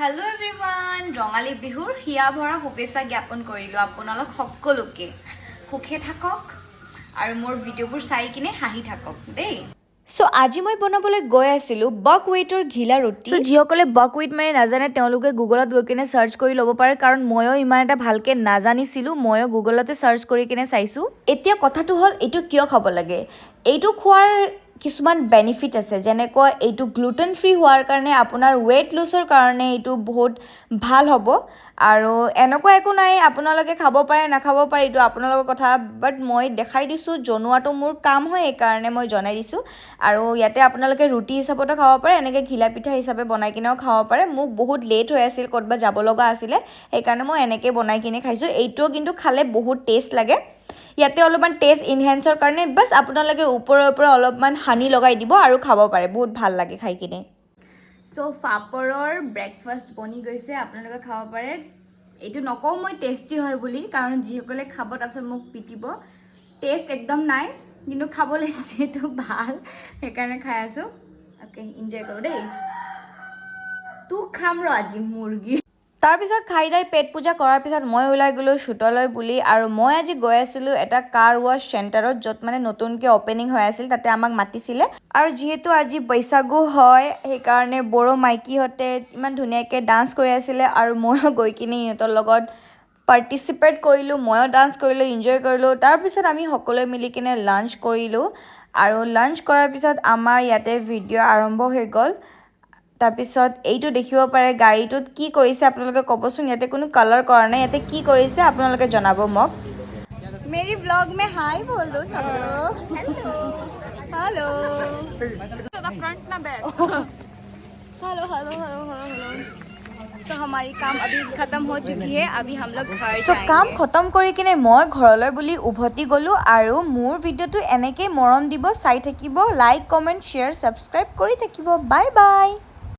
Hello everyone, Rongali বিহুৰ হিয়া ভৰা শুভেচ্ছা জ্ঞাপন কৰিলো আপোনালোক সকলোকে সুখে থাকক আৰু মোৰ ভিডিঅ'বোৰ চাই কিনে হাঁহি থাকক দেই। সো আজি মই বনাবলৈ গৈ আছিলোঁ বাকহুইটৰ ঘিলা ৰুটি। যিসকলে বাকহুইট মানে নাজানে তেওঁলোকে গুগলত গৈ কিনে চাৰ্চ কৰি ল'ব পাৰে, কাৰণ ময়ো ইমান এটা ভালকৈ নাজানিছিলোঁ। ময়ো গুগলতে চাৰ্চ কৰি কিনে চাইছোঁ। এতিয়া কথাটো হ'ল এইটো কিয় খাব লাগে। এইটো খোৱাৰ কিছুমান বেনিফিট আছে, যেনেকুৱা এইটো গ্লুটেন ফ্ৰী হোৱাৰ কাৰণে আপোনাৰ ৱেইট লছৰ কাৰণে এইটো বহুত ভাল হ'ব। আৰু এনেকুৱা একো নাই, আপোনালোকে খাব পাৰে নাখাব পাৰে, এইটো আপোনালোকৰ কথা। বাট মই দেখাই দিছোঁ, জনোৱাটো মোৰ কাম হয়, এইকাৰণে মই জনাই দিছোঁ। আৰু ইয়াতে আপোনালোকে ৰুটি হিচাপতো খাব পাৰে, এনেকৈ ঘিলা পিঠা হিচাপে বনাই কিনেও খাব পাৰে। মোক বহুত লেট হৈ আছিল, ক'ৰবাত যাব লগা আছিলে, সেইকাৰণে মই এনেকৈ বনাই কিনে খাইছোঁ। এইটোও কিন্তু খালে বহুত টেষ্ট লাগে। ইয়াতে অলপমান টেষ্ট ইনহেঞ্চৰ কাৰণে বাছ আপোনালোকে ওপৰে অলপমান হানি লগাই দিব আৰু খাব পাৰে, বহুত ভাল লাগে খাই কিনে। চ' পাপৰৰ ব্ৰেকফাষ্ট বনি গৈছে, আপোনালোকে খাব পাৰে। এইটো নকওঁ মই টেষ্টি হয় বুলি, কাৰণ যিসকলে খাব তাৰপিছত মোক পিটিব। টেষ্ট একদম নাই, কিন্তু খাবলৈ যিহেতু ভাল সেইকাৰণে খাই আছোঁ। অ'কে, এনজয় কৰোঁ দেই। তোক খাম ৰ আজি মুৰ্গী। তাৰপিছত খাই দাই পেট পূজা কৰাৰ পিছত মই ওলাই গ'লোঁ শ্বুটলৈ বুলি। আৰু মই আজি গৈ আছিলোঁ এটা কাৰ ৱাছ চেণ্টাৰত, য'ত মানে নতুনকৈ অ'পেনিং হৈ আছিল, তাতে আমাক মাতিছিলে। আৰু যিহেতু আজি বৈশাগু হয়, সেইকাৰণে বড়ো মাইকীহঁতে ইমান ধুনীয়াকৈ ডান্স কৰি আছিলে, আৰু ময়ো গৈ কিনে সিহঁতৰ লগত পাৰ্টিচিপেট কৰিলোঁ। ময়ো ডান্স কৰিলোঁ, এনজয় কৰিলোঁ। তাৰপিছত আমি সকলোৱে মিলি কিনে লাঞ্চ কৰিলোঁ, আৰু লাঞ্চ কৰাৰ পিছত আমাৰ ইয়াতে ভিডিঅ' আৰম্ভ হৈ গ'ল। তাৰপিছত এইটো দেখিব পাৰে গাড়ীটোত কি কৰিছে আপোনালোকে ক'বচোন। ইয়াতে কোনো কালাৰ কৰা নাই, ইয়াতে কি কৰিছে আপোনালোকে জনাব মোক। মেৰি ব্লগ মে হাই বল দো সব লোগ। हेलो फ्रंट ना back. Hello hello hello hello. तो हमारी काम अभी खत्म हो चुकी है, अभी हम लोग घर जाएंगे। কাম খতম কৰি কিনে মই ঘৰলৈ বুলি উভতি গ'লোঁ। আৰু মোৰ ভিডিঅ'টো এনেকৈ মৰম দিব, চাই থাকিব, লাইক কমেণ্ট শ্বেয়াৰ ছাবস্ক্ৰাইব কৰি থাকিব। Bye bye.